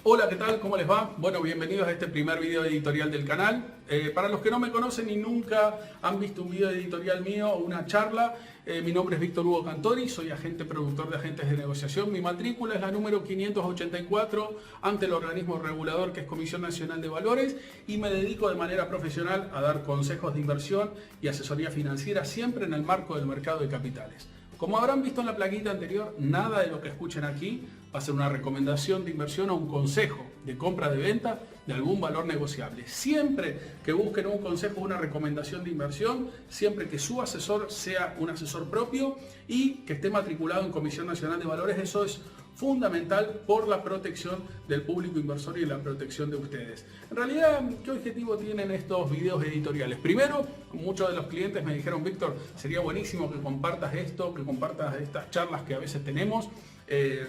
Hola, ¿qué tal? ¿Cómo les va? Bueno, bienvenidos a este primer video editorial del canal. Para los que no me conocen y nunca han visto un video editorial mío o una charla, mi nombre es Víctor Hugo Cantori, soy agente productor de agentes de negociación. Mi matrícula es la número 584 ante el organismo regulador que es Comisión Nacional de Valores y me dedico de manera profesional a dar consejos de inversión y asesoría financiera siempre en el marco del mercado de capitales. Como habrán visto en la plaquita anterior, nada de lo que escuchen aquí va a ser una recomendación de inversión o un consejo de compra de venta de algún valor negociable. Siempre que busquen un consejo o una recomendación de inversión, siempre que su asesor sea un asesor propio y que esté matriculado en Comisión Nacional de Valores, eso es fundamental por la protección del público inversor y la protección de ustedes. En realidad, ¿qué objetivo tienen estos videos editoriales? Primero, muchos de los clientes me dijeron, Víctor, sería buenísimo que compartas esto, que compartas estas charlas que a veces tenemos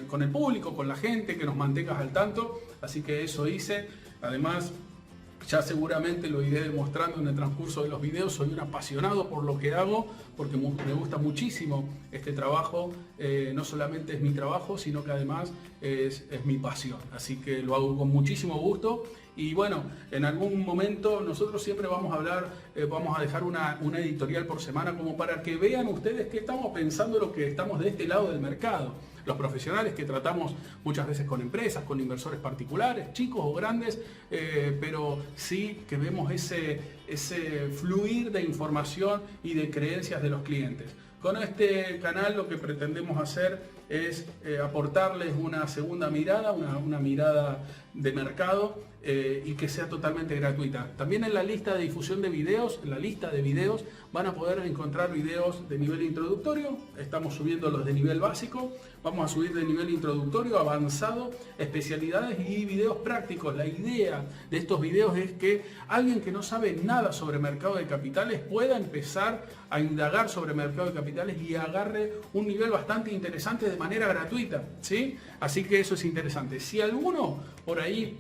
con el público, con la gente, que nos mantengas al tanto. Así que eso hice. Además, ya seguramente lo iré demostrando en el transcurso de los videos. Soy un apasionado por lo que hago, porque me gusta muchísimo este trabajo. No solamente es mi trabajo, sino que además es mi pasión. Así que lo hago con muchísimo gusto. Y bueno, en algún momento nosotros siempre vamos a hablar, vamos a dejar una editorial por semana como para que vean ustedes qué estamos pensando los que estamos de este lado del mercado. Los profesionales que tratamos muchas veces con empresas, con inversores particulares, chicos o grandes, pero sí que vemos ese fluir de información y de creencias de los clientes. Con este canal lo que pretendemos hacer es aportarles una segunda mirada, una mirada de mercado y que sea totalmente gratuita. También en la lista de difusión de videos, en la lista de videos van a poder encontrar videos de nivel introductorio. Estamos subiendo los de nivel básico, vamos a subir de nivel introductorio, avanzado, especialidades y videos prácticos. La idea de estos videos es que alguien que no sabe nada sobre mercado de capitales pueda empezar a indagar sobre mercado de capitales y agarre un nivel bastante interesante de manera gratuita, ¿sí? Así que eso es interesante. Si alguno por ahí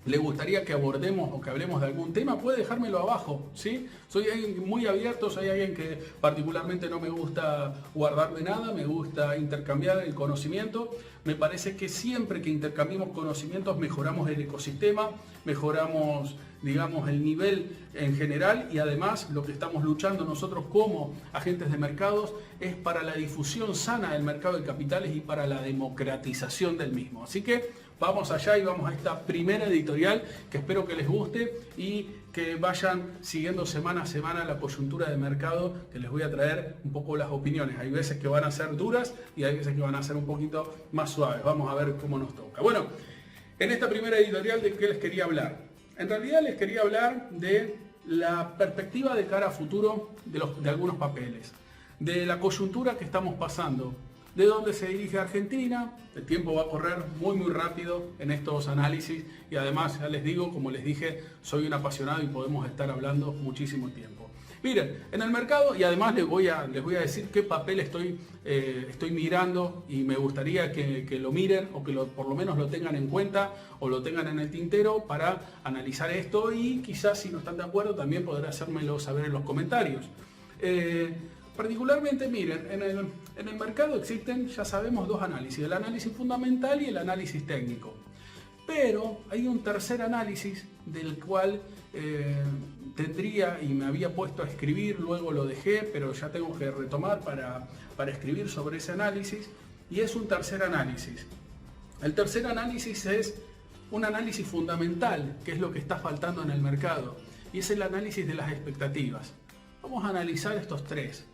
le gustaría que abordemos o que hablemos de algún tema, puede dejármelo abajo, ¿sí? Soy alguien muy abierto, soy alguien que particularmente no me gusta guardarme nada, me gusta intercambiar el conocimiento. Me parece que siempre que intercambiamos conocimientos mejoramos el ecosistema, mejoramos, digamos, el nivel en general y además lo que estamos luchando nosotros como agentes de mercados es para la difusión sana del mercado de capitales y para la democratización del mismo. Así que vamos allá y vamos a esta primera editorial que espero que les guste y que vayan siguiendo semana a semana la coyuntura de mercado, que les voy a traer un poco las opiniones. Hay veces que van a ser duras y hay veces que van a ser un poquito más suaves. Vamos a ver cómo nos toca. Bueno, en esta primera editorial, ¿de qué les quería hablar? En realidad les quería hablar de la perspectiva de cara a futuro de algunos papeles, de la coyuntura que estamos pasando, de dónde se dirige Argentina. El tiempo va a correr muy rápido en estos análisis y además, ya les digo, como les dije, soy un apasionado y podemos estar hablando muchísimo tiempo. Miren, en el mercado, y además les voy a decir qué papel estoy mirando y me gustaría que lo miren o que por lo menos lo tengan en cuenta o lo tengan en el tintero para analizar esto y quizás si no están de acuerdo también poder hacérmelo saber en los comentarios. Particularmente, miren, en el mercado existen, ya sabemos, dos análisis, el análisis fundamental y el análisis técnico. Pero hay un tercer análisis del cual tendría y me había puesto a escribir, luego lo dejé, pero ya tengo que retomar para escribir sobre ese análisis, y es un tercer análisis. El tercer análisis es un análisis fundamental, que es lo que está faltando en el mercado, y es el análisis de las expectativas. Vamos a analizar estos tres.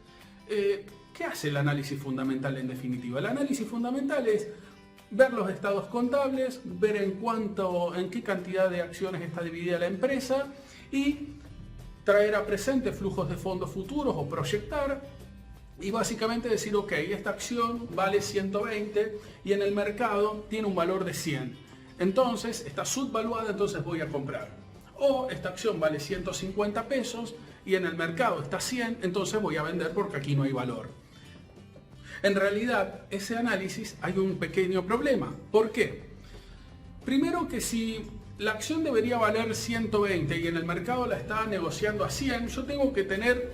¿Qué hace el análisis fundamental en definitiva? El análisis fundamental es ver los estados contables, ver en qué cantidad de acciones está dividida la empresa y traer a presente flujos de fondos futuros o proyectar y básicamente decir, ok, esta acción vale 120 y en el mercado tiene un valor de 100. Entonces está subvaluada, entonces voy a comprar. O esta acción vale 150 pesos y en el mercado está 100, entonces voy a vender porque aquí no hay valor. En realidad, ese análisis hay un pequeño problema. ¿Por qué? Primero que si la acción debería valer 120 y en el mercado la está negociando a 100, yo tengo que tener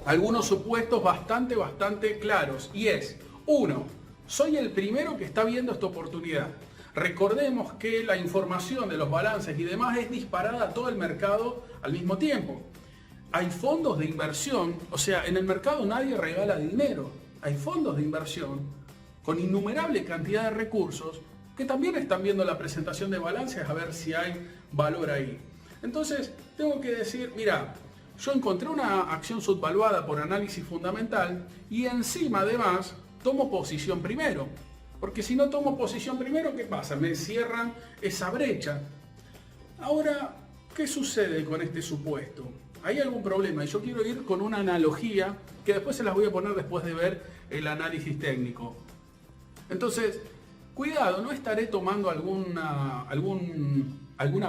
algunos supuestos bastante claros. Y es, uno, soy el primero que está viendo esta oportunidad. Recordemos que la información de los balances y demás es disparada a todo el mercado al mismo tiempo. Hay fondos de inversión, o sea, en el mercado nadie regala dinero. Hay fondos de inversión con innumerable cantidad de recursos que también están viendo la presentación de balances a ver si hay valor ahí. Entonces, tengo que decir, mira, yo encontré una acción subvaluada por análisis fundamental y encima además tomo posición primero. Porque si no tomo posición primero, ¿qué pasa? Me cierran esa brecha. Ahora, ¿qué sucede con este supuesto? Hay algún problema y yo quiero ir con una analogía que después se las voy a poner después de ver el análisis técnico. Entonces, cuidado, no estaré tomando alguna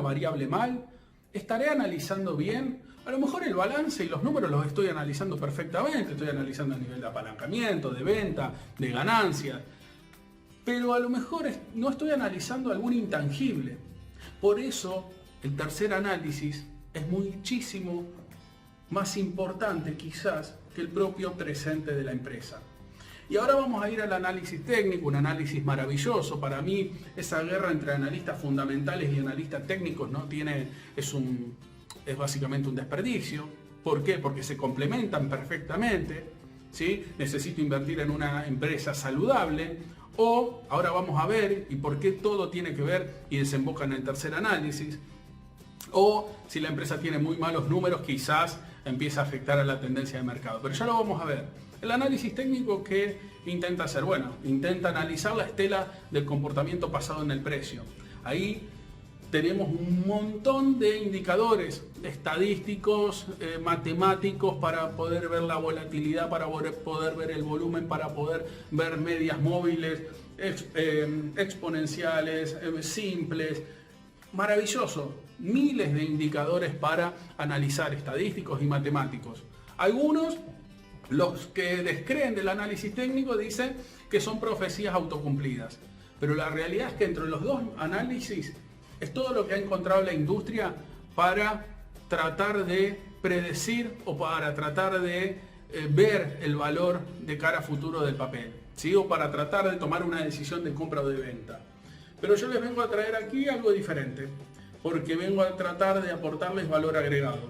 variable mal, estaré analizando bien. A lo mejor el balance y los números los estoy analizando perfectamente, estoy analizando a nivel de apalancamiento, de venta, de ganancias, pero a lo mejor no estoy analizando algún intangible. Por eso el tercer análisis es muchísimo más importante quizás que el propio presente de la empresa. Y ahora vamos a ir al análisis técnico, un análisis maravilloso. Para mí esa guerra entre analistas fundamentales y analistas técnicos es básicamente un desperdicio. ¿Por qué? Porque se complementan perfectamente, ¿sí? Necesito invertir en una empresa saludable. O ahora vamos a ver y por qué todo tiene que ver y desemboca en el tercer análisis. O si la empresa tiene muy malos números, quizás empieza a afectar a la tendencia de mercado. Pero ya lo vamos a ver. El análisis técnico que intenta hacer, bueno, intenta analizar la estela del comportamiento pasado en el precio. Ahí tenemos un montón de indicadores estadísticos, matemáticos para poder ver la volatilidad, para poder ver el volumen, para poder ver medias móviles, exponenciales, simples. Maravilloso. Miles de indicadores para analizar, estadísticos y matemáticos. Algunos, los que descreen del análisis técnico, dicen que son profecías autocumplidas. Pero la realidad es que entre los dos análisis es todo lo que ha encontrado la industria para tratar de predecir o para tratar de ver el valor de cara a futuro del papel, ¿sí? O para tratar de tomar una decisión de compra o de venta. Pero yo les vengo a traer aquí algo diferente, porque vengo a tratar de aportarles valor agregado,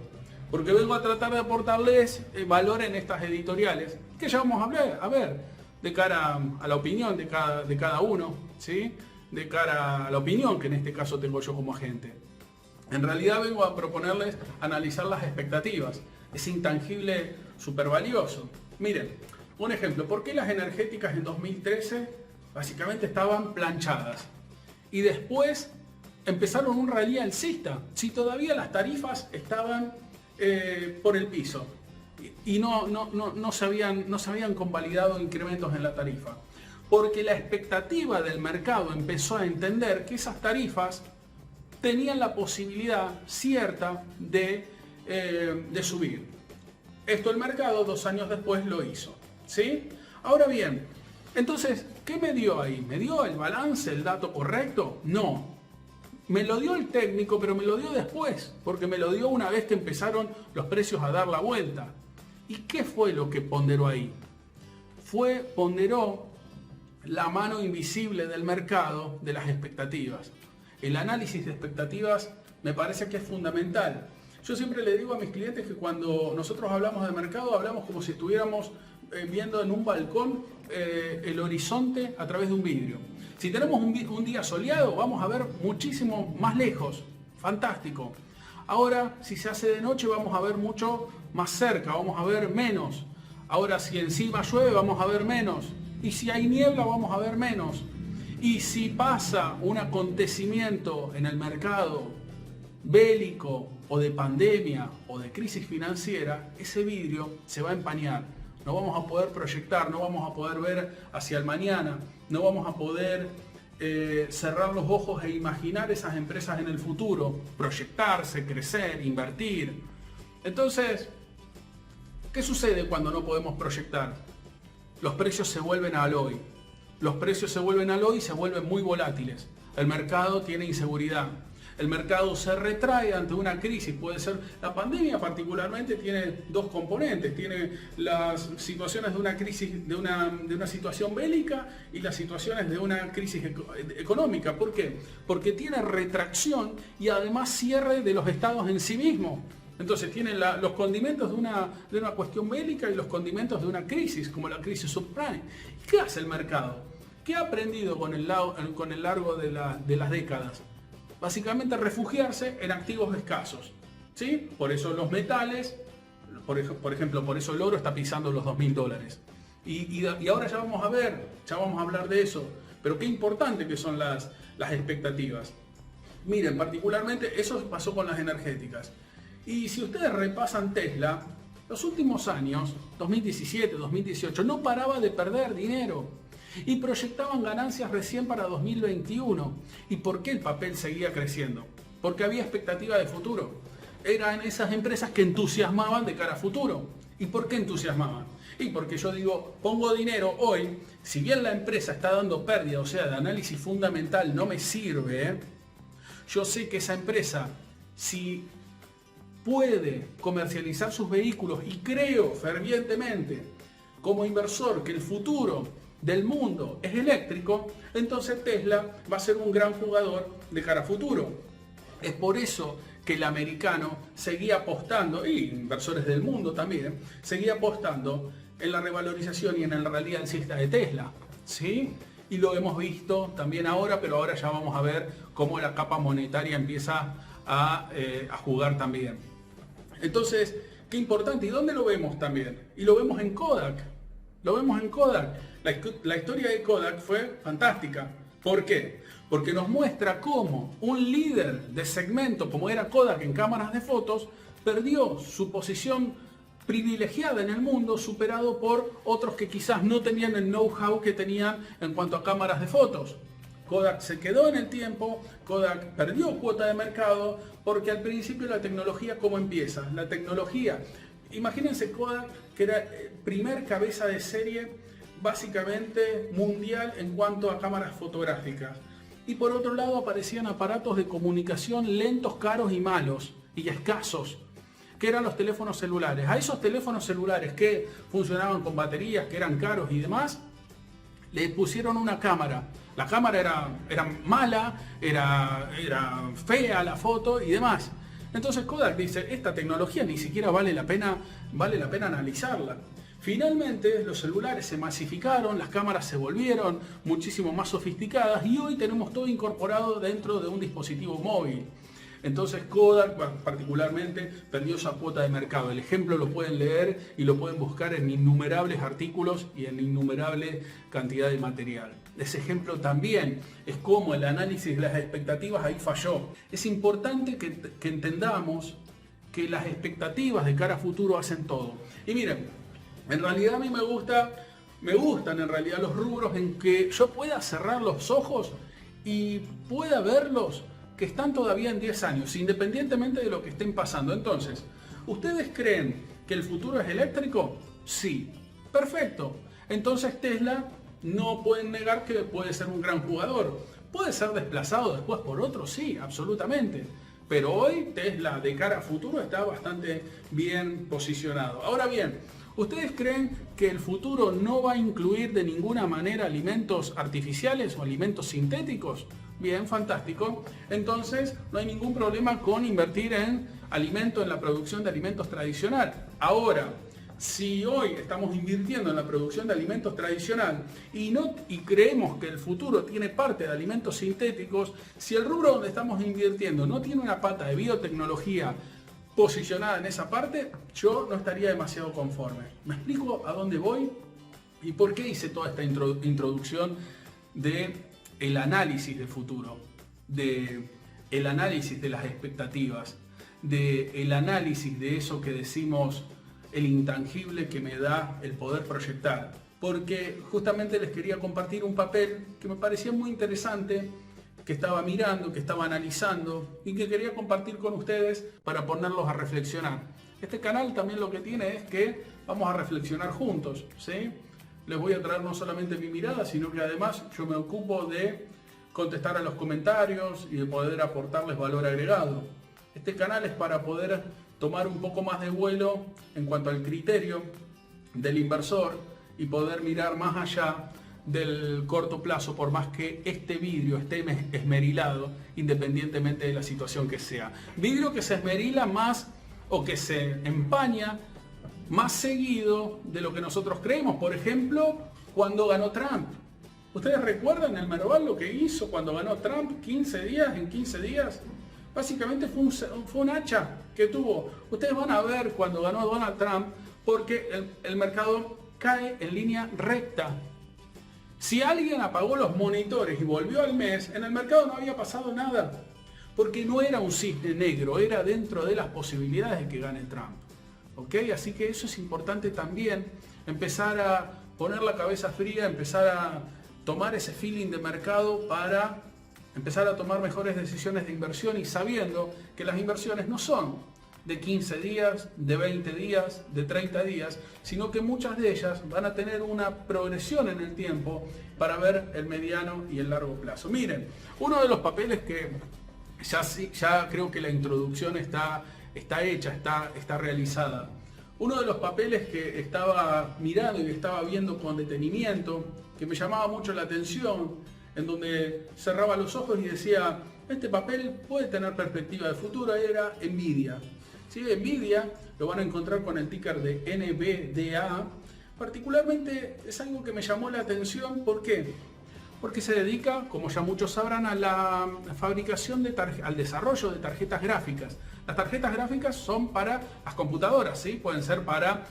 porque vengo a tratar de aportarles valor en estas editoriales, que ya vamos a ver de cara a la opinión de cada uno, ¿sí? De cara a la opinión que en este caso tengo yo como agente. En realidad vengo a proponerles analizar las expectativas, ese intangible súper valioso. Miren, un ejemplo, ¿por qué las energéticas en 2013 básicamente estaban planchadas? Y después empezaron un rally alcista, si todavía las tarifas estaban por el piso y no se habían convalidado incrementos en la tarifa. Porque la expectativa del mercado empezó a entender que esas tarifas tenían la posibilidad cierta de subir. Esto el mercado 2 años después lo hizo, ¿sí? Ahora bien, entonces, ¿qué me dio ahí? ¿Me dio el balance, el dato correcto? No. Me lo dio el técnico, pero me lo dio después, porque me lo dio una vez que empezaron los precios a dar la vuelta. ¿Y qué fue lo que ponderó ahí? Ponderó la mano invisible del mercado de las expectativas. El análisis de expectativas me parece que es fundamental. Yo siempre le digo a mis clientes que cuando nosotros hablamos de mercado, hablamos como si estuviéramos viendo en un balcón el horizonte a través de un vidrio. Si tenemos un día soleado, vamos a ver muchísimo más lejos. Fantástico. Ahora, si se hace de noche, vamos a ver mucho más cerca, vamos a ver menos. Ahora, si encima llueve, vamos a ver menos. Y si hay niebla, vamos a ver menos. Y si pasa un acontecimiento en el mercado bélico o de pandemia o de crisis financiera, ese vidrio se va a empañar. No vamos a poder proyectar, no vamos a poder ver hacia el mañana, no vamos a poder cerrar los ojos e imaginar esas empresas en el futuro, proyectarse, crecer, invertir. Entonces, ¿qué sucede cuando no podemos proyectar? Los precios se vuelven al hoy. Los precios se vuelven al hoy y se vuelven muy volátiles. El mercado tiene inseguridad. el mercado se retrae ante una crisis. Puede ser, la pandemia particularmente tiene dos componentes, tiene las situaciones de una crisis, de una situación bélica y las situaciones de una crisis económica. ¿Por qué? Porque tiene retracción y además cierre de los estados en sí mismos. Entonces tienen los condimentos de una cuestión bélica y los condimentos de una crisis, como la crisis subprime. ¿Qué hace el mercado? ¿Qué ha aprendido con el largo de las décadas? Básicamente refugiarse en activos escasos, ¿sí? Por eso los metales, por ejemplo, por eso el oro está pisando los $2.000. Y ahora ya vamos a hablar de eso. Pero qué importante que son las expectativas. Miren, particularmente eso pasó con las energéticas. Y si ustedes repasan Tesla, los últimos años, 2017, 2018, no paraba de perder dinero y proyectaban ganancias recién para 2021. ¿Y por qué el papel seguía creciendo? Porque había expectativa de futuro. Eran esas empresas que entusiasmaban de cara a futuro. ¿Y por qué entusiasmaban? Y porque yo digo, pongo dinero hoy, si bien la empresa está dando pérdida, o sea, de análisis fundamental no me sirve, yo sé que esa empresa, si puede comercializar sus vehículos, y creo fervientemente como inversor que el futuro del mundo es eléctrico, entonces Tesla va a ser un gran jugador de cara a futuro. Es por eso que el americano seguía apostando, y inversores del mundo también, seguía apostando en la revalorización y en el rally alcista de Tesla, ¿sí? Y lo hemos visto también ahora, pero ahora ya vamos a ver cómo la capa monetaria empieza a jugar también. Entonces, qué importante. ¿Y dónde lo vemos también? Y lo vemos en Kodak. Lo vemos en Kodak. La historia de Kodak fue fantástica. ¿Por qué? Porque nos muestra cómo un líder de segmento como era Kodak en cámaras de fotos perdió su posición privilegiada en el mundo, superado por otros que quizás no tenían el know-how que tenían en cuanto a cámaras de fotos. Kodak se quedó en el tiempo, Kodak perdió cuota de mercado, porque al principio la tecnología, ¿cómo empieza? La tecnología, imagínense Kodak, que era primer cabeza de serie básicamente mundial en cuanto a cámaras fotográficas. Y por otro lado aparecían aparatos de comunicación lentos, caros y malos, y escasos, que eran los teléfonos celulares. A esos teléfonos celulares que funcionaban con baterías, que eran caros y demás, le pusieron una cámara. La cámara era mala, era fea la foto y demás. Entonces Kodak dice, esta tecnología ni siquiera vale la pena analizarla. Finalmente los celulares se masificaron, las cámaras se volvieron muchísimo más sofisticadas y hoy tenemos todo incorporado dentro de un dispositivo móvil. Entonces Kodak particularmente perdió esa cuota de mercado. El ejemplo lo pueden leer y lo pueden buscar en innumerables artículos y en innumerable cantidad de material. Ese ejemplo también es como el análisis de las expectativas ahí falló. Es importante que entendamos que las expectativas de cara a futuro hacen todo. Y miren, en realidad a mí me gustan en realidad los rubros en que yo pueda cerrar los ojos y pueda verlos que están todavía en 10 años, independientemente de lo que estén pasando. Entonces, ¿ustedes creen que el futuro es eléctrico? Sí. Perfecto. Entonces Tesla no pueden negar que puede ser un gran jugador. ¿Puede ser desplazado después por otro? Sí, absolutamente. Pero hoy Tesla de cara a futuro está bastante bien posicionado. Ahora bien, ¿ustedes creen que el futuro no va a incluir de ninguna manera alimentos artificiales o alimentos sintéticos? Bien, fantástico. Entonces no hay ningún problema con invertir en la producción de alimentos tradicional. Ahora, si hoy estamos invirtiendo en la producción de alimentos tradicional y creemos que el futuro tiene parte de alimentos sintéticos, si el rubro donde estamos invirtiendo no tiene una pata de biotecnología posicionada en esa parte, yo no estaría demasiado conforme. ¿Me explico a dónde voy? ¿Y por qué hice toda esta introducción de el análisis del futuro, de el análisis de las expectativas, de el análisis de eso que decimos el intangible que me da el poder proyectar? Porque justamente les quería compartir un papel que me parecía muy interesante, que estaba mirando, que estaba analizando y que quería compartir con ustedes para ponerlos a reflexionar. Este canal también lo que tiene es que vamos a reflexionar juntos, ¿sí? Les voy a traer no solamente mi mirada, sino que además yo me ocupo de contestar a los comentarios y de poder aportarles valor agregado. Este canal es para poder tomar un poco más de vuelo en cuanto al criterio del inversor y poder mirar más allá del corto plazo, por más que este vidrio esté esmerilado, independientemente de la situación que sea. Vidrio que se esmerila más o que se empaña más seguido de lo que nosotros creemos. Por ejemplo, cuando ganó Trump. ¿Ustedes recuerdan el Merval lo que hizo cuando ganó Trump? En 15 días. Básicamente fue un hacha que tuvo. Ustedes van a ver cuando ganó Donald Trump, porque el mercado cae en línea recta. Si alguien apagó los monitores y volvió al mes, en el mercado no había pasado nada. Porque no era un cisne negro, era dentro de las posibilidades de que gane Trump. ¿Ok? Así que eso es importante también, empezar a poner la cabeza fría, empezar a tomar ese feeling de mercado para empezar a tomar mejores decisiones de inversión y sabiendo que las inversiones no son de 15 días, de 20 días, de 30 días, sino que muchas de ellas van a tener una progresión en el tiempo para ver el mediano y el largo plazo. Miren, uno de los papeles que ya creo que la introducción está hecha, está realizada. Uno de los papeles que estaba mirando y estaba viendo con detenimiento, que me llamaba mucho la atención, en donde cerraba los ojos y decía, este papel puede tener perspectiva de futuro, era Nvidia. ¿Sí? Nvidia lo van a encontrar con el ticker de NVDA. Particularmente es algo que me llamó la atención. ¿Por qué? Porque se dedica, como ya muchos sabrán, a la fabricación al desarrollo de tarjetas gráficas. Las tarjetas gráficas son para las computadoras, ¿sí? Pueden ser para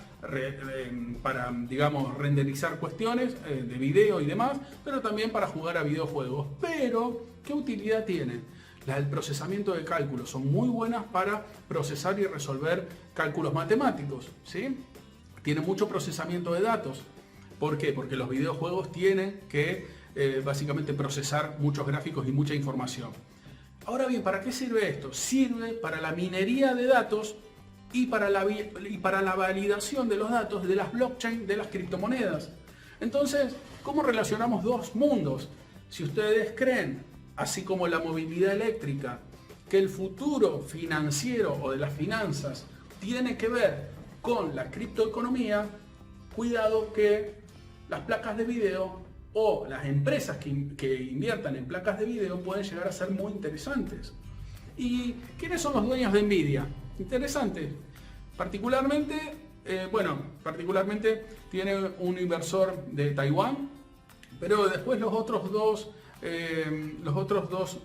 digamos, renderizar cuestiones de video y demás, pero también para jugar a videojuegos. Pero, ¿qué utilidad tienen? Las del procesamiento de cálculos son muy buenas para procesar y resolver cálculos matemáticos, ¿sí? Tienen mucho procesamiento de datos. ¿Por qué? Porque los videojuegos tienen que básicamente procesar muchos gráficos y mucha información. Ahora bien, ¿para qué sirve esto? Sirve para la minería de datos y para la validación de los datos de las blockchain, de las criptomonedas. Entonces, ¿cómo relacionamos dos mundos? Si ustedes creen, así como la movilidad eléctrica, que el futuro financiero o de las finanzas tiene que ver con la criptoeconomía, cuidado que las placas de video o las empresas que inviertan en placas de video pueden llegar a ser muy interesantes. ¿Y quiénes son los dueños de Nvidia? Interesante. Particularmente tiene un inversor de Taiwán, pero después los otros dos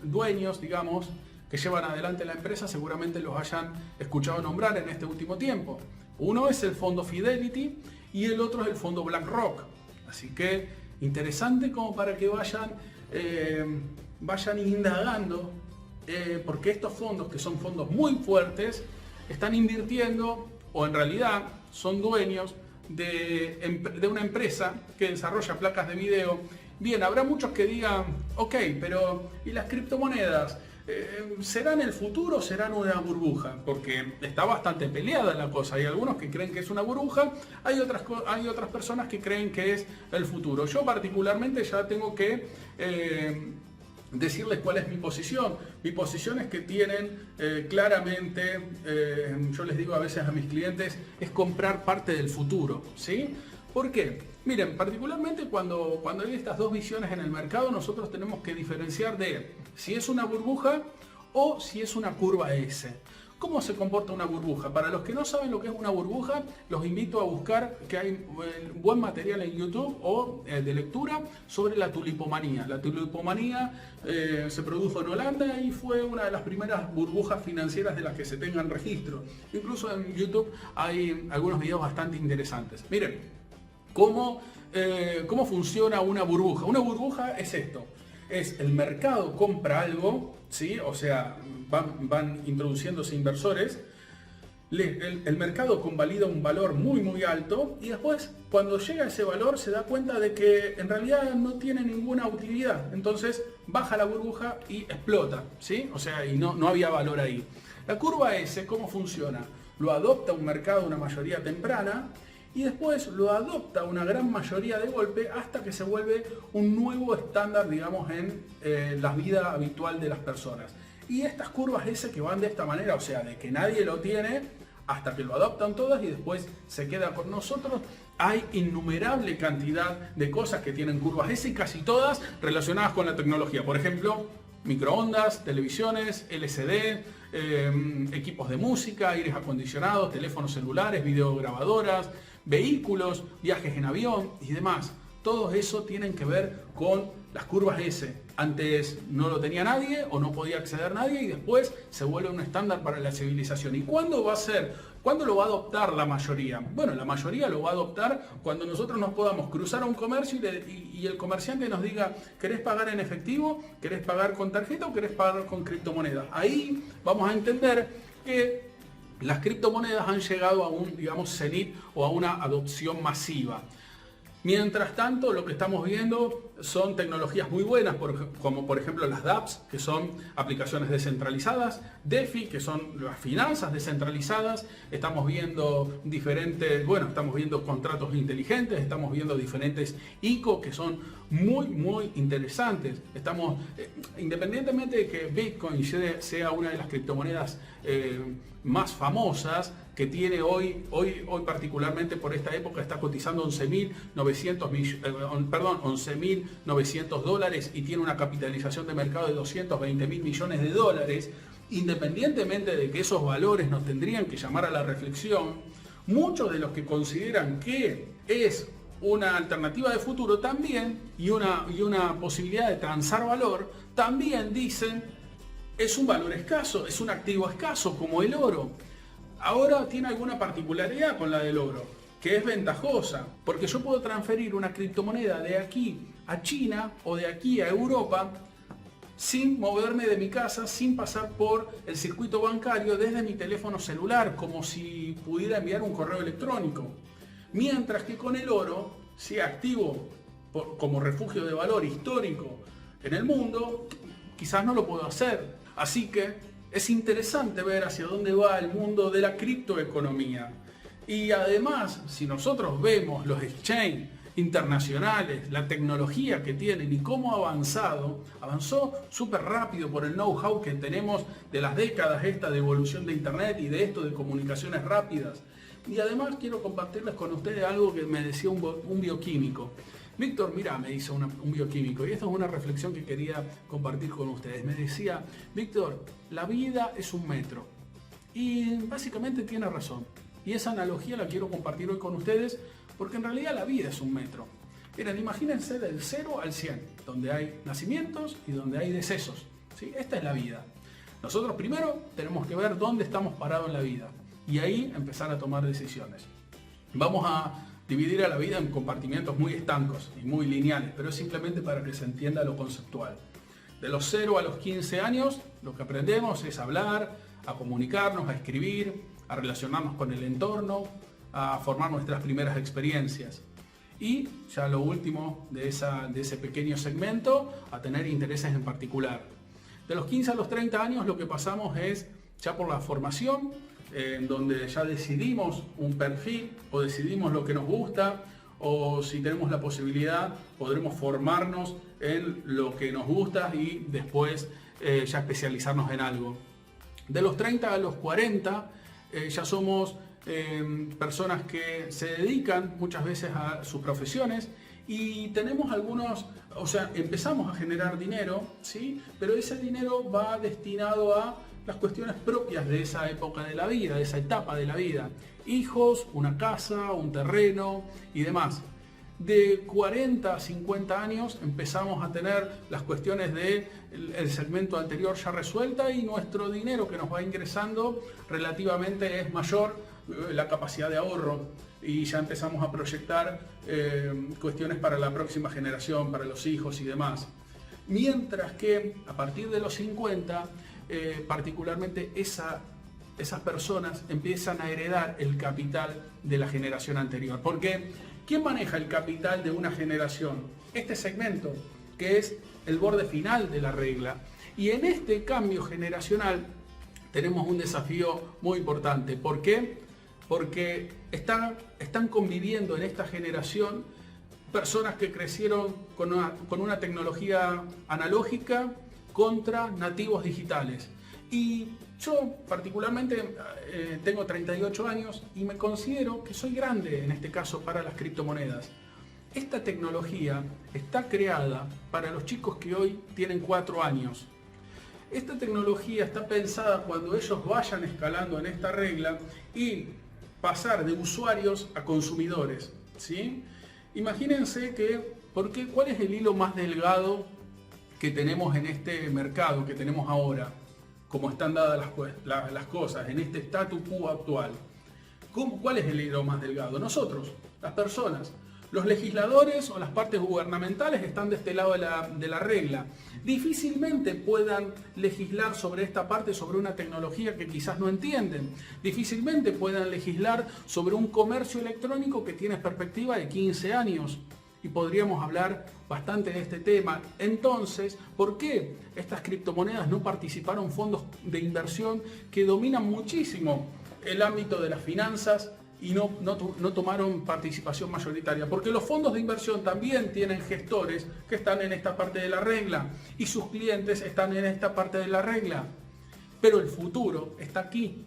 dueños, digamos, que llevan adelante la empresa, seguramente los hayan escuchado nombrar en este último tiempo. Uno es el fondo Fidelity y el otro es el fondo BlackRock. Así que interesante como para que vayan indagando, porque estos fondos, que son fondos muy fuertes, están invirtiendo, o en realidad son dueños de una empresa que desarrolla placas de video. Bien, habrá muchos que digan, ok, pero ¿y las criptomonedas? ¿Serán el futuro o serán una burbuja? Porque está bastante peleada la cosa. Hay algunos que creen que es una burbuja, hay otras personas que creen que es el futuro. Yo particularmente ya tengo que decirles cuál es mi posición. Mi posición es que tienen claramente, yo les digo a veces a mis clientes, es comprar parte del futuro, ¿sí? ¿Por qué? Miren, particularmente cuando hay estas dos visiones en el mercado, nosotros tenemos que diferenciar de si es una burbuja o si es una curva S. ¿Cómo se comporta una burbuja? Para los que no saben lo que es una burbuja, los invito a buscar, que hay buen material en YouTube o de lectura sobre la tulipomanía. La tulipomanía se produjo en Holanda y fue una de las primeras burbujas financieras de las que se tengan registro. Incluso en YouTube hay algunos videos bastante interesantes. Miren, ¿cómo funciona una burbuja? Una burbuja es esto. Es el mercado compra algo, ¿sí? O sea, van introduciéndose inversores, el mercado convalida un valor muy muy alto y después cuando llega a ese valor se da cuenta de que en realidad no tiene ninguna utilidad, entonces baja la burbuja y explota, ¿sí? O sea, y no había valor ahí. La curva S, ¿cómo funciona? Lo adopta un mercado, una mayoría temprana, y después lo adopta una gran mayoría de golpe hasta que se vuelve un nuevo estándar, digamos, en la vida habitual de las personas. Y estas curvas S que van de esta manera, o sea, de que nadie lo tiene hasta que lo adoptan todas y después se queda con nosotros, hay innumerable cantidad de cosas que tienen curvas S y casi todas relacionadas con la tecnología. Por ejemplo, microondas, televisiones, LCD, equipos de música, aires acondicionados, teléfonos celulares, videograbadoras, vehículos, viajes en avión y demás. Todo eso tienen que ver con las curvas S. Antes no lo tenía nadie o no podía acceder nadie y después se vuelve un estándar para la civilización. ¿Y cuándo va a ser? ¿Cuándo lo va a adoptar la mayoría? Bueno, la mayoría lo va a adoptar cuando nosotros nos podamos cruzar a un comercio y el comerciante nos diga, ¿querés pagar en efectivo? ¿Querés pagar con tarjeta o querés pagar con criptomonedas? Ahí vamos a entender que las criptomonedas han llegado a un, digamos, cenit o a una adopción masiva. Mientras tanto, lo que estamos viendo son tecnologías muy buenas, como por ejemplo las dApps, que son aplicaciones descentralizadas, DeFi, que son las finanzas descentralizadas. Estamos viendo estamos viendo contratos inteligentes, estamos viendo diferentes ICO que son muy interesantes. Independientemente de que Bitcoin sea una de las criptomonedas más famosas que tiene hoy particularmente por esta época, está cotizando $11.900 y tiene una capitalización de mercado de 220.000 millones de dólares. Independientemente de que esos valores nos tendrían que llamar a la reflexión, muchos de los que consideran que es una alternativa de futuro también y una posibilidad de transar valor, también dicen es un valor escaso, es un activo escaso como el oro. Ahora tiene alguna particularidad con la del oro, que es ventajosa, porque yo puedo transferir una criptomoneda de aquí a China o de aquí a Europa sin moverme de mi casa, sin pasar por el circuito bancario desde mi teléfono celular, como si pudiera enviar un correo electrónico. Mientras que con el oro, si activo como refugio de valor histórico en el mundo, quizás no lo puedo hacer. Así que es interesante ver hacia dónde va el mundo de la criptoeconomía. Y además, si nosotros vemos los exchanges internacionales, la tecnología que tienen y cómo avanzó súper rápido por el know-how que tenemos de las décadas de evolución de Internet y de esto de comunicaciones rápidas. Y además quiero compartirles con ustedes algo que me decía un bioquímico. Víctor, mira, me dice un bioquímico, y esto es una reflexión que quería compartir con ustedes. Me decía, Víctor, la vida es un metro. Y básicamente tiene razón. Y esa analogía la quiero compartir hoy con ustedes, porque en realidad la vida es un metro. Miren, imagínense del 0 al 100, donde hay nacimientos y donde hay decesos. ¿Sí? Esta es la vida. Nosotros primero tenemos que ver dónde estamos parados en la vida. Y ahí empezar a tomar decisiones. Vamos a dividir a la vida en compartimientos muy estancos y muy lineales, pero es simplemente para que se entienda lo conceptual. De los 0 a los 15 años, lo que aprendemos es hablar, a comunicarnos, a escribir, a relacionarnos con el entorno, a formar nuestras primeras experiencias. Y ya lo último de ese pequeño segmento, a tener intereses en particular. De los 15 a los 30 años lo que pasamos es ya por la formación, en donde ya decidimos un perfil o decidimos lo que nos gusta, o si tenemos la posibilidad podremos formarnos en lo que nos gusta y después ya especializarnos en algo. De los 30 a los 40 ya somos personas que se dedican muchas veces a sus profesiones y tenemos empezamos a generar dinero, ¿sí? Pero ese dinero va destinado a las cuestiones propias de esa época de la vida, de esa etapa de la vida. Hijos, una casa, un terreno y demás. De 40 a 50 años empezamos a tener las cuestiones del segmento anterior ya resuelta y nuestro dinero que nos va ingresando relativamente es mayor, la capacidad de ahorro, y ya empezamos a proyectar cuestiones para la próxima generación, para los hijos y demás. Mientras que a partir de los 50, particularmente esas personas empiezan a heredar el capital de la generación anterior. Porque ¿quién maneja el capital de una generación? Este segmento, que es el borde final de la regla. Y en este cambio generacional tenemos un desafío muy importante. ¿Por qué? porque están conviviendo en esta generación personas que crecieron con una tecnología analógica contra nativos digitales. Y yo particularmente tengo 38 años y me considero que soy grande en este caso para las criptomonedas. Esta tecnología está creada para los chicos que hoy tienen 4 años. Esta tecnología está pensada cuando ellos vayan escalando en esta regla y pasar de usuarios a consumidores, ¿sí? Imagínense ¿cuál es el hilo más delgado que tenemos en este mercado que tenemos ahora? Como están dadas las cosas, en este statu quo actual. ¿Cuál es el hilo más delgado? Nosotros, las personas. Los legisladores o las partes gubernamentales están de este lado de la regla. Difícilmente puedan legislar sobre esta parte, sobre una tecnología que quizás no entienden. Difícilmente puedan legislar sobre un comercio electrónico que tiene perspectiva de 15 años. Y podríamos hablar bastante de este tema. Entonces, ¿por qué estas criptomonedas no participaron fondos de inversión que dominan muchísimo el ámbito de las finanzas y no tomaron participación mayoritaria? Porque los fondos de inversión también tienen gestores que están en esta parte de la regla y sus clientes están en esta parte de la regla. Pero el futuro está aquí,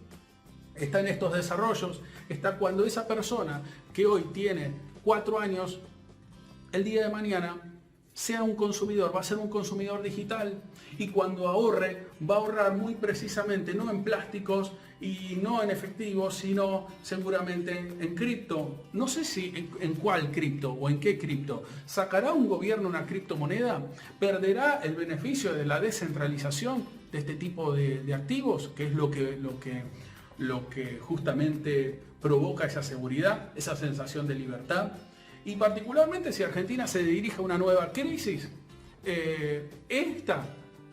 está en estos desarrollos, está cuando esa persona que hoy tiene 4 años, el día de mañana sea un consumidor, va a ser un consumidor digital, y cuando ahorre, va a ahorrar muy precisamente no en plásticos y no en efectivo, sino seguramente en cripto. No sé si en cuál cripto o en qué cripto. ¿Sacará un gobierno una criptomoneda? ¿Perderá el beneficio de la descentralización de este tipo de activos? Que es lo que justamente provoca esa seguridad, esa sensación de libertad. Y particularmente si Argentina se dirige a una nueva crisis, esta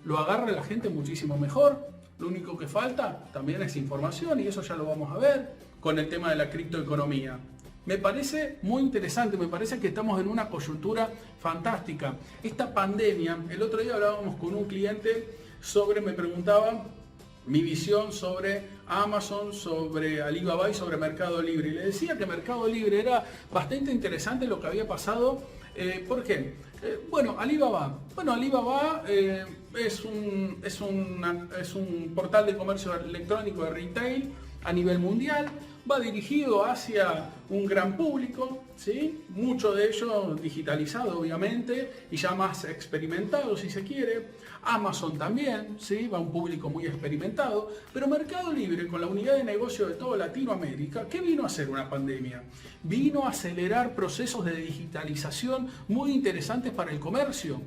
lo agarra la gente muchísimo mejor. Lo único que falta también es información, y eso ya lo vamos a ver con el tema de la criptoeconomía. Me parece muy interesante, me parece que estamos en una coyuntura fantástica. Esta pandemia, el otro día hablábamos con un cliente me preguntaba mi visión sobre Amazon, sobre Alibaba y sobre Mercado Libre. Y le decía que Mercado Libre era bastante interesante lo que había pasado. ¿Por qué? Alibaba es un portal de comercio electrónico de retail a nivel mundial. Va dirigido hacia un gran público, ¿sí? Mucho de ello digitalizado obviamente y ya más experimentado si se quiere. Amazon también, ¿sí? Va a un público muy experimentado. Pero Mercado Libre, con la unidad de negocio de toda Latinoamérica, ¿qué vino a hacer una pandemia? Vino a acelerar procesos de digitalización muy interesantes para el comercio.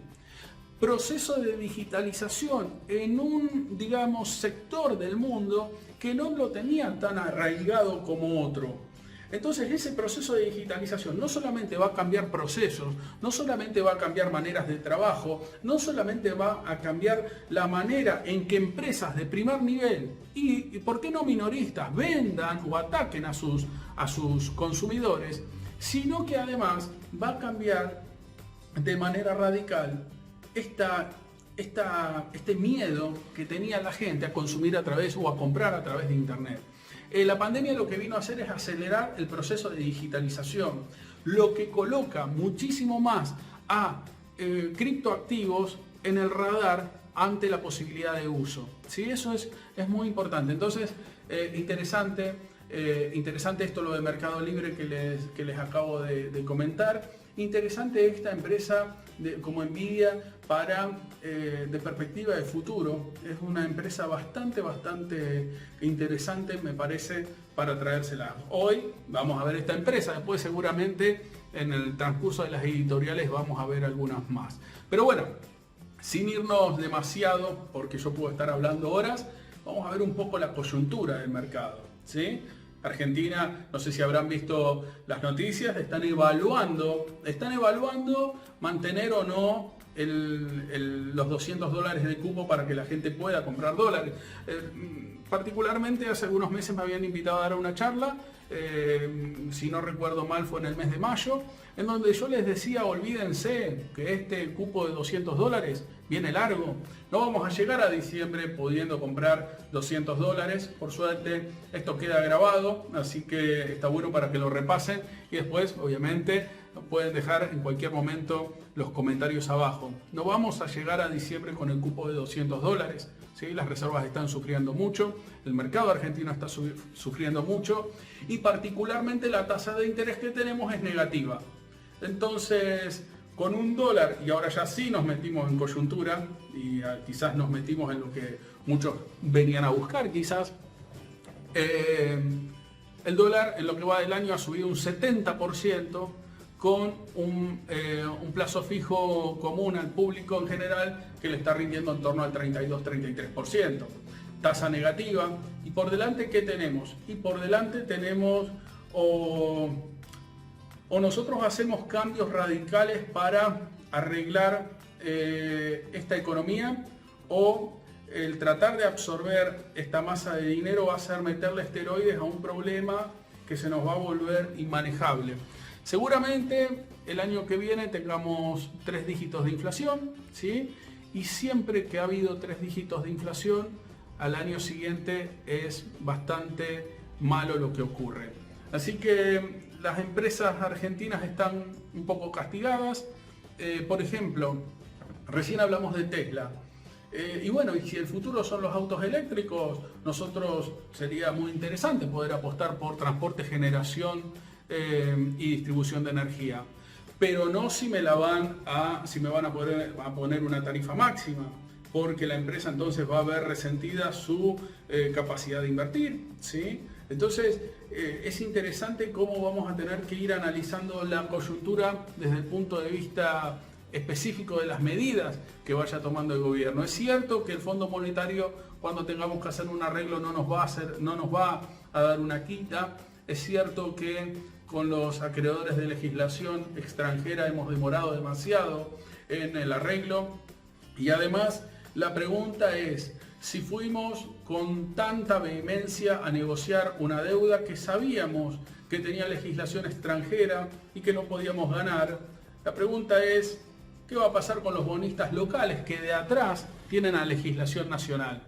Proceso de digitalización en un, sector del mundo que no lo tenía tan arraigado como otro. Entonces ese proceso de digitalización no solamente va a cambiar procesos, no solamente va a cambiar maneras de trabajo, no solamente va a cambiar la manera en que empresas de primer nivel y ¿por qué no minoristas vendan o ataquen a sus consumidores? Sino que además va a cambiar de manera radical este miedo que tenía la gente a consumir a través o a comprar a través de Internet. La pandemia lo que vino a hacer es acelerar el proceso de digitalización, lo que coloca muchísimo más a criptoactivos en el radar ante la posibilidad de uso. ¿Sí? Eso es muy importante. Entonces, interesante esto lo de Mercado Libre que les acabo de comentar. Interesante esta empresa como Nvidia de perspectiva de futuro. Es una empresa bastante interesante, me parece, para traérsela. Hoy vamos a ver esta empresa, después seguramente en el transcurso de las editoriales vamos a ver algunas más. Pero bueno, sin irnos demasiado, porque yo puedo estar hablando horas, vamos a ver un poco la coyuntura del mercado, ¿sí? Argentina, no sé si habrán visto las noticias, están evaluando mantener o no los 200 dólares de cupo para que la gente pueda comprar dólares. Particularmente hace algunos meses me habían invitado a dar una charla, si no recuerdo mal fue en el mes de mayo, en donde yo les decía, olvídense que este cupo de 200 dólares viene largo. No vamos a llegar a diciembre pudiendo comprar 200 dólares. Por suerte esto queda grabado, así que está bueno para que lo repasen y después obviamente pueden dejar en cualquier momento los comentarios abajo. No vamos a llegar a diciembre con el cupo de 200 dólares. ¿Sí? Las reservas están sufriendo mucho, el mercado argentino está sufriendo mucho y particularmente la tasa de interés que tenemos es negativa. Entonces, con un dólar, y ahora ya sí nos metimos en coyuntura y quizás nos metimos en lo que muchos venían a buscar quizás, el dólar en lo que va del año ha subido un 70%, con un plazo fijo común al público en general que le está rindiendo en torno al 32-33%. Tasa negativa. Y por delante, ¿qué tenemos? Y por delante tenemos o nosotros hacemos cambios radicales para arreglar esta economía, o el tratar de absorber esta masa de dinero va a ser meterle esteroides a un problema que se nos va a volver inmanejable. Seguramente el año que viene tengamos 3 dígitos de inflación, ¿sí? Y siempre que ha habido 3 dígitos de inflación, al año siguiente es bastante malo lo que ocurre. Así que las empresas argentinas están un poco castigadas. Por ejemplo, recién hablamos de Tesla. Y bueno, y si el futuro son los autos eléctricos, nosotros sería muy interesante poder apostar por transporte, generación y distribución de energía, pero no si me van a poner una tarifa máxima, porque la empresa entonces va a ver resentida su capacidad de invertir, ¿sí? Entonces es interesante cómo vamos a tener que ir analizando la coyuntura desde el punto de vista específico de las medidas que vaya tomando el gobierno. Es cierto que el Fondo Monetario, cuando tengamos que hacer un arreglo, no nos va a dar una quita. Es cierto que con los acreedores de legislación extranjera hemos demorado demasiado en el arreglo, y además la pregunta es si fuimos con tanta vehemencia a negociar una deuda que sabíamos que tenía legislación extranjera y que no podíamos ganar. La pregunta es, ¿qué va a pasar con los bonistas locales que de atrás tienen a legislación nacional?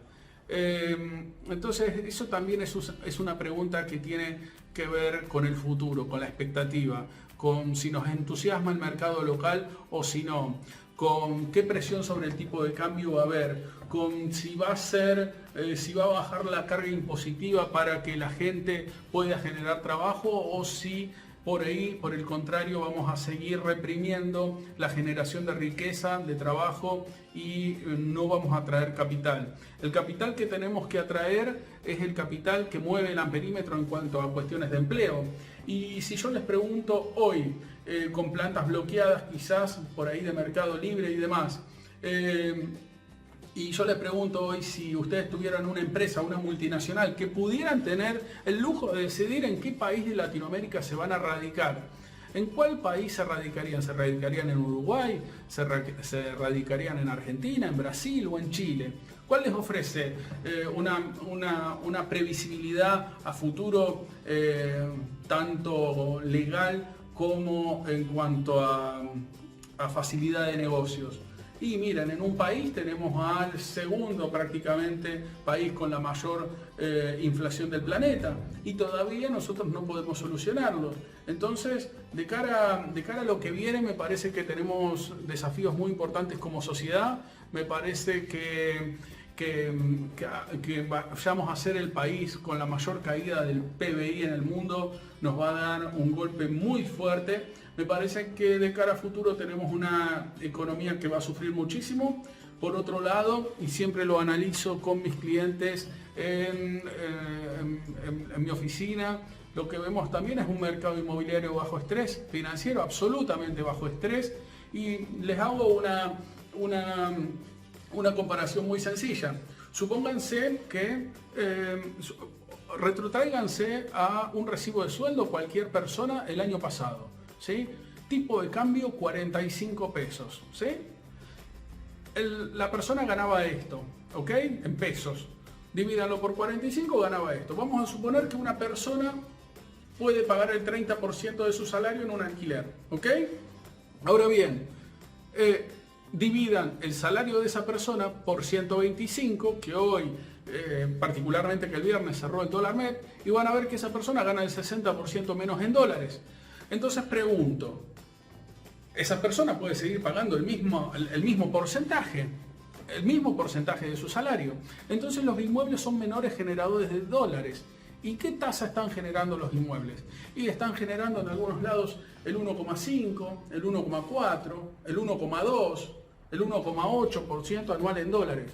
Entonces eso también es una pregunta que tiene que ver con el futuro, con la expectativa, con si nos entusiasma el mercado local o si no, con qué presión sobre el tipo de cambio va a haber, con si va a bajar la carga impositiva para que la gente pueda generar trabajo, o si por ahí, por el contrario, vamos a seguir reprimiendo la generación de riqueza, de trabajo, y no vamos a atraer capital. El capital que tenemos que atraer es el capital que mueve el amperímetro en cuanto a cuestiones de empleo. Y si yo les pregunto hoy, con plantas bloqueadas quizás por ahí de Mercado Libre y demás, y yo les pregunto hoy si ustedes tuvieran una empresa, una multinacional, que pudieran tener el lujo de decidir en qué país de Latinoamérica se van a radicar, ¿en cuál país se radicarían? ¿Se radicarían en Uruguay? ¿Se radicarían en Argentina, en Brasil o en Chile? ¿Cuál les ofrece una previsibilidad a futuro, tanto legal como en cuanto a facilidad de negocios? Y miren, en un país tenemos al segundo prácticamente país con la mayor inflación del planeta, y todavía nosotros no podemos solucionarlo. Entonces, de cara a lo que viene, me parece que tenemos desafíos muy importantes como sociedad. Me parece que vayamos a ser el país con la mayor caída del PBI en el mundo nos va a dar un golpe muy fuerte. Me parece que de cara a futuro tenemos una economía que va a sufrir muchísimo. Por otro lado, y siempre lo analizo con mis clientes en mi oficina, lo que vemos también es un mercado inmobiliario bajo estrés, financiero absolutamente bajo estrés, y les hago una comparación muy sencilla. Supónganse que retrotráiganse a un recibo de sueldo cualquier persona el año pasado, ¿sí? Tipo de cambio 45 pesos, ¿sí? la persona ganaba esto, ¿ok? En pesos. Divídanlo por 45, ganaba esto. Vamos a suponer que una persona puede pagar el 30% de su salario en un alquiler, ¿ok? Ahora bien, dividan el salario de esa persona por 125, que hoy, particularmente que el viernes cerró el dólar MEP, y van a ver que esa persona gana el 60% menos en dólares. Entonces pregunto, ¿esa persona puede seguir pagando el mismo porcentaje? El mismo porcentaje de su salario. Entonces los inmuebles son menores generadores de dólares. ¿Y qué tasa están generando los inmuebles? Y están generando en algunos lados el 1,5, el 1,4, el 1,2, el 1,8% anual en dólares.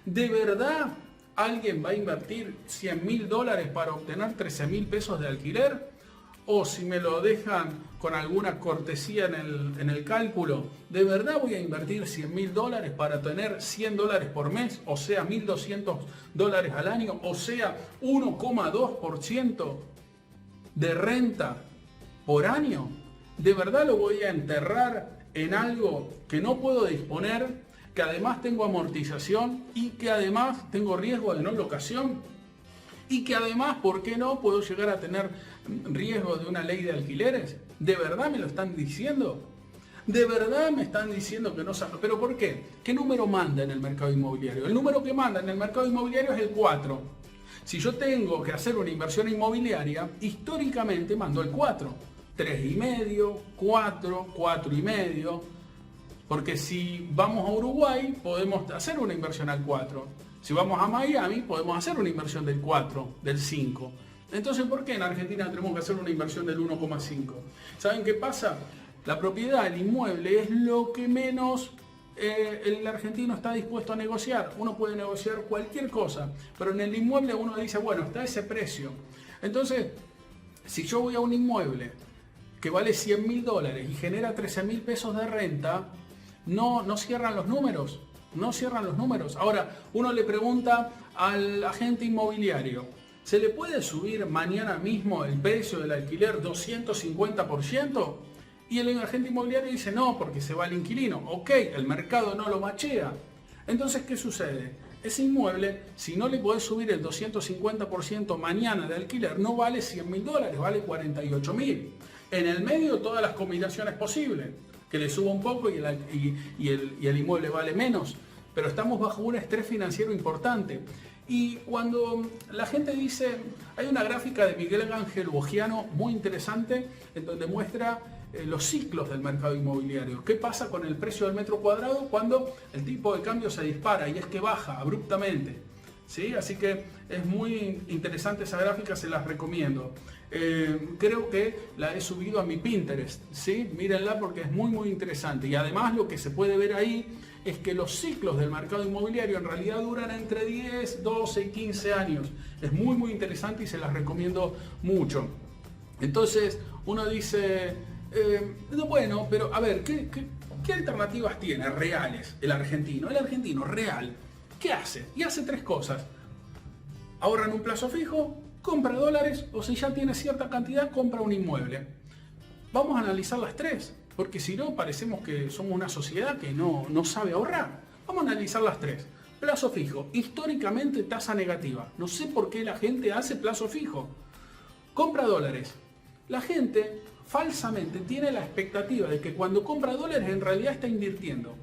¿De verdad alguien va a invertir $100.000 para obtener 13.000 pesos de alquiler? O si me lo dejan con alguna cortesía en el cálculo, ¿de verdad voy a invertir $100.000 para tener $100 por mes? O sea, $1.200 al año, o sea, 1,2% de renta por año. ¿De verdad lo voy a enterrar en algo que no puedo disponer, que además tengo amortización y que además tengo riesgo de no locación? Y que además, ¿por qué no puedo llegar a tener riesgo de una ley de alquileres? ¿De verdad me lo están diciendo? ¿De verdad me están diciendo que no saco? ¿Pero por qué? ¿Qué número manda en el mercado inmobiliario? El número que manda en el mercado inmobiliario es el 4. Si yo tengo que hacer una inversión inmobiliaria, históricamente mando el 4. 3,5, 4, 4,5. Porque si vamos a Uruguay, podemos hacer una inversión al 4. Si vamos a Miami, podemos hacer una inversión del 4, del 5. Entonces, ¿por qué en Argentina tenemos que hacer una inversión del 1,5? ¿Saben qué pasa? La propiedad, el inmueble, es lo que menos el argentino está dispuesto a negociar. Uno puede negociar cualquier cosa, pero en el inmueble uno dice, bueno, está ese precio. Entonces, si yo voy a un inmueble que vale $100.000 y genera 13.000 pesos de renta, no cierran los números. No cierran los números. Ahora, uno le pregunta al agente inmobiliario, ¿se le puede subir mañana mismo el precio del alquiler 250%? Y el agente inmobiliario dice, no, porque se va el inquilino. Ok, el mercado no lo machea. Entonces, ¿qué sucede? Ese inmueble, si no le podés subir el 250% mañana de alquiler, no vale $100.000, vale 48.000. En el medio, todas las combinaciones posibles. Que le suba un poco y el inmueble vale menos. Pero estamos bajo un estrés financiero importante. Y cuando la gente dice, hay una gráfica de Miguel Ángel Bogiano muy interesante en donde muestra los ciclos del mercado inmobiliario. ¿Qué pasa con el precio del metro cuadrado cuando el tipo de cambio se dispara? Y es que baja abruptamente. ¿Sí? Así que es muy interesante esa gráfica, se las recomiendo. Creo que la he subido a mi Pinterest, ¿sí? Mírenla porque es muy interesante. Y además lo que se puede ver ahí es que los ciclos del mercado inmobiliario en realidad duran entre 10, 12 y 15 años. Es muy interesante y se las recomiendo mucho. Entonces uno dice, bueno, pero a ver, ¿qué alternativas tiene reales el argentino? El argentino real, ¿qué hace? Y hace 3 cosas. Ahorra en un plazo fijo, compra dólares, o si ya tiene cierta cantidad, compra un inmueble. Vamos a analizar las 3, porque si no parecemos que somos una sociedad que no sabe ahorrar. Vamos a analizar las 3. Plazo fijo, históricamente tasa negativa. No sé por qué la gente hace plazo fijo. Compra dólares. La gente falsamente tiene la expectativa de que cuando compra dólares en realidad está invirtiendo.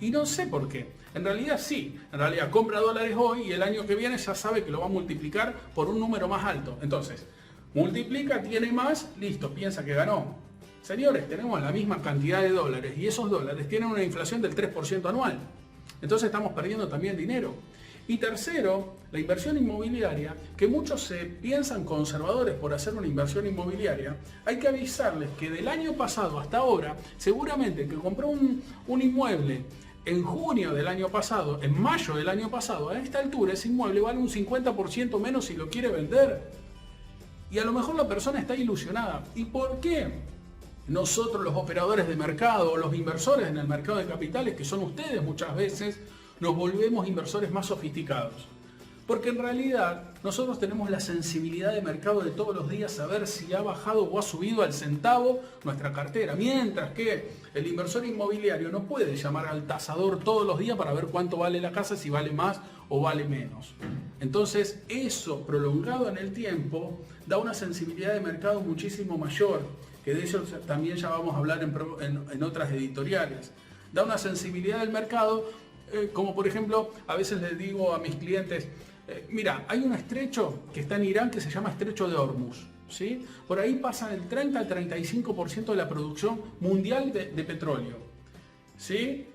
Y no sé por qué. En realidad sí. En realidad compra dólares hoy y el año que viene ya sabe que lo va a multiplicar por un número más alto. Entonces, multiplica, tiene más, listo, piensa que ganó. Señores, tenemos la misma cantidad de dólares y esos dólares tienen una inflación del 3% anual. Entonces estamos perdiendo también dinero. Y tercero, la inversión inmobiliaria, que muchos se piensan conservadores por hacer una inversión inmobiliaria, hay que avisarles que del año pasado hasta ahora, seguramente que compró un inmueble en junio del año pasado, en mayo del año pasado, a esta altura ese inmueble vale un 50% menos si lo quiere vender. Y a lo mejor la persona está ilusionada. ¿Y por qué? Nosotros los operadores de mercado, los inversores en el mercado de capitales, que son ustedes muchas veces, nos volvemos inversores más sofisticados. Porque en realidad nosotros tenemos la sensibilidad de mercado de todos los días, saber si ha bajado o ha subido al centavo nuestra cartera. Mientras que el inversor inmobiliario no puede llamar al tasador todos los días para ver cuánto vale la casa, si vale más o vale menos. Entonces eso prolongado en el tiempo da una sensibilidad de mercado muchísimo mayor, que de eso también ya vamos a hablar en otras editoriales. Da una sensibilidad del mercado, como por ejemplo, a veces les digo a mis clientes, mira, hay un estrecho que está en Irán que se llama Estrecho de Hormuz, ¿sí? Por ahí pasan el 30 al 35% de la producción mundial de petróleo, ¿sí?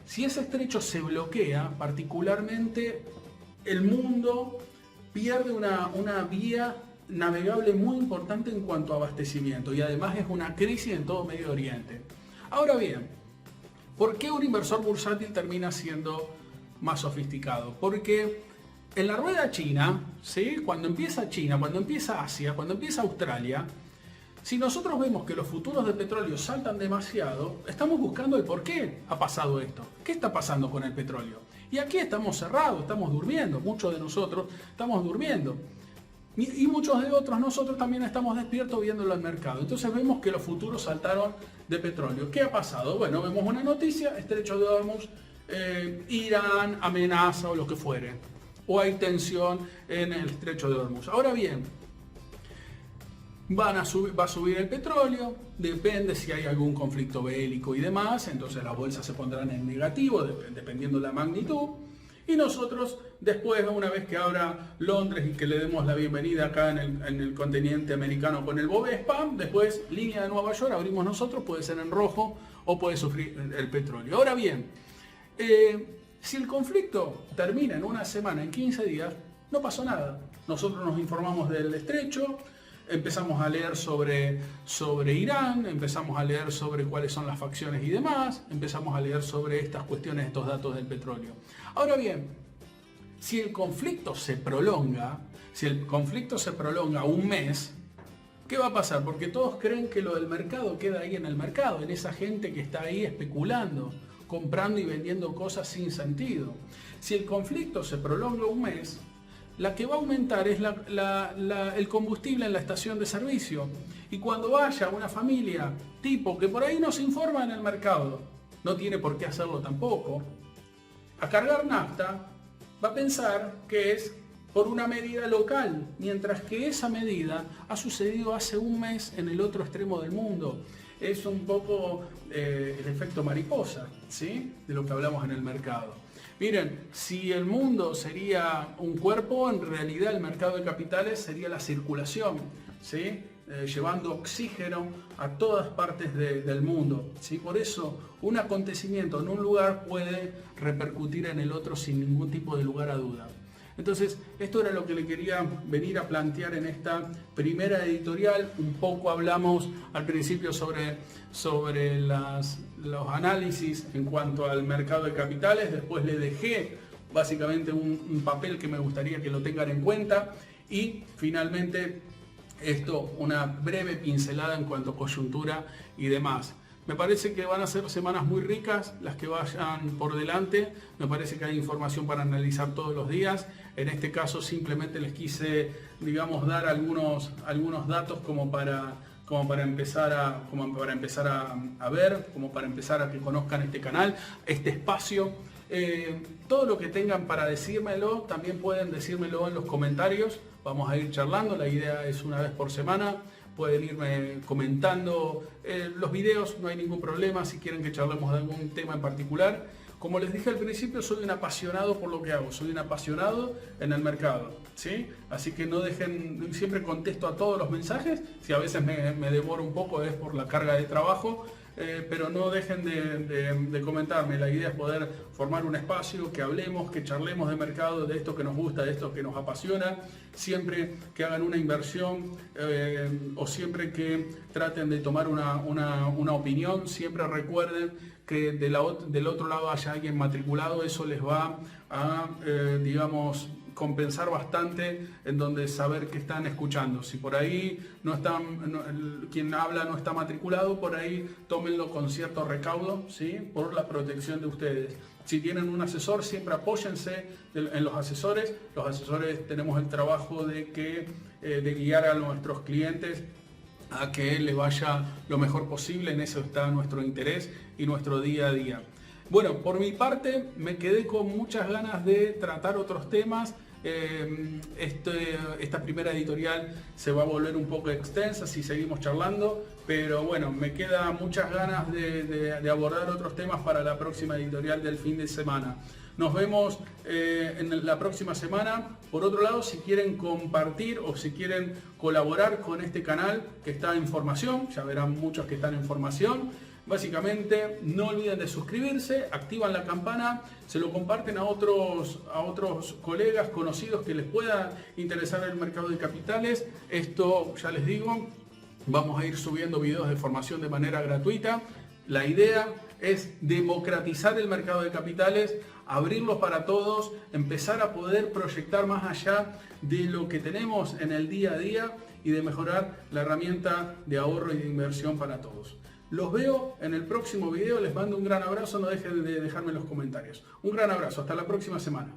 Si ese estrecho se bloquea, particularmente el mundo pierde una vía navegable muy importante en cuanto a abastecimiento, y además es una crisis en todo Medio Oriente. Ahora bien, ¿por qué un inversor bursátil termina siendo más sofisticado? Porque en la rueda china, ¿sí? Cuando empieza China, cuando empieza Asia, cuando empieza Australia, si nosotros vemos que los futuros de petróleo saltan demasiado, estamos buscando el por qué ha pasado esto. ¿Qué está pasando con el petróleo? Y aquí estamos cerrados, estamos durmiendo, muchos de nosotros estamos durmiendo. Y muchos de otros nosotros también estamos despiertos viéndolo al mercado. Entonces vemos que los futuros saltaron de petróleo. ¿Qué ha pasado? Bueno, vemos una noticia, Estrecho de Hormuz, Irán amenaza o lo que fuere. O hay tensión en el Estrecho de Hormuz. Ahora bien, va a subir el petróleo, depende si hay algún conflicto bélico y demás, entonces las bolsas se pondrán en negativo, dependiendo de la magnitud. Y nosotros, después, una vez que abra Londres y que le demos la bienvenida acá en el continente americano con el Bovespa, después, línea de Nueva York, abrimos nosotros, puede ser en rojo o puede sufrir el petróleo. Ahora bien, si el conflicto termina en una semana, en 15 días, no pasó nada. Nosotros nos informamos del estrecho, empezamos a leer sobre Irán, empezamos a leer sobre cuáles son las facciones y demás, empezamos a leer sobre estas cuestiones, estos datos del petróleo. Ahora bien, si el conflicto se prolonga, un mes, ¿qué va a pasar? Porque todos creen que lo del mercado queda ahí en el mercado, en esa gente que está ahí especulando, comprando y vendiendo cosas sin sentido. Si el conflicto se prolonga un mes, la que va a aumentar es el combustible en la estación de servicio. Y cuando vaya una familia tipo que por ahí no se informa en el mercado, no tiene por qué hacerlo tampoco, a cargar nafta, va a pensar que es por una medida local, mientras que esa medida ha sucedido hace un mes en el otro extremo del mundo. Es un poco el efecto mariposa, ¿sí? De lo que hablamos en el mercado. Miren, si el mundo sería un cuerpo, en realidad el mercado de capitales sería la circulación, ¿sí? Llevando oxígeno a todas partes del mundo, ¿sí? Por eso un acontecimiento en un lugar puede repercutir en el otro sin ningún tipo de lugar a duda. Entonces, esto era lo que le quería venir a plantear en esta primera editorial. Un poco hablamos al principio sobre los análisis en cuanto al mercado de capitales. Después le dejé básicamente un papel que me gustaría que lo tengan en cuenta. Y finalmente, una breve pincelada en cuanto a coyuntura y demás. Me parece que van a ser semanas muy ricas las que vayan por delante. Me parece que hay información para analizar todos los días. En este caso simplemente les quise, digamos, dar algunos datos como para empezar a ver, como para empezar a que conozcan este canal, este espacio. Todo lo que tengan para decírmelo, también pueden decírmelo en los comentarios. Vamos a ir charlando, la idea es una vez por semana. Pueden irme comentando los videos, no hay ningún problema si quieren que charlemos de algún tema en particular. Como les dije al principio, soy un apasionado por lo que hago, soy un apasionado en el mercado, ¿sí? Así que no dejen, siempre contesto a todos los mensajes, si a veces me demoro un poco es por la carga de trabajo, pero no dejen de comentarme. La idea es poder formar un espacio, que hablemos, que charlemos de mercado, de esto que nos gusta, de esto que nos apasiona. Siempre que hagan una inversión o siempre que traten de tomar una opinión, siempre recuerden que del otro lado haya alguien matriculado, eso les va a, digamos, compensar bastante en donde saber que están escuchando. Si por ahí quien habla no está matriculado, por ahí tómenlo con cierto recaudo, ¿sí? Por la protección de ustedes. Si tienen un asesor, siempre apóyense en los asesores. Los asesores tenemos el trabajo de guiar a nuestros clientes a que les vaya lo mejor posible. En eso está nuestro interés y nuestro día a día. Bueno, por mi parte me quedé con muchas ganas de tratar otros temas. Esta primera editorial se va a volver un poco extensa si seguimos charlando, pero bueno, me quedan muchas ganas de abordar otros temas para la próxima editorial del fin de semana. Nos vemos en la próxima semana. Por otro lado, si quieren compartir o si quieren colaborar con este canal que está en formación, ya verán muchos que están en formación. Básicamente, no olviden de suscribirse, activan la campana, se lo comparten a otros colegas conocidos que les pueda interesar el mercado de capitales. Esto, ya les digo, vamos a ir subiendo videos de formación de manera gratuita. La idea es democratizar el mercado de capitales, abrirlo para todos, empezar a poder proyectar más allá de lo que tenemos en el día a día y de mejorar la herramienta de ahorro y de inversión para todos. Los veo en el próximo video, les mando un gran abrazo, no dejen de dejarme en los comentarios. Un gran abrazo, hasta la próxima semana.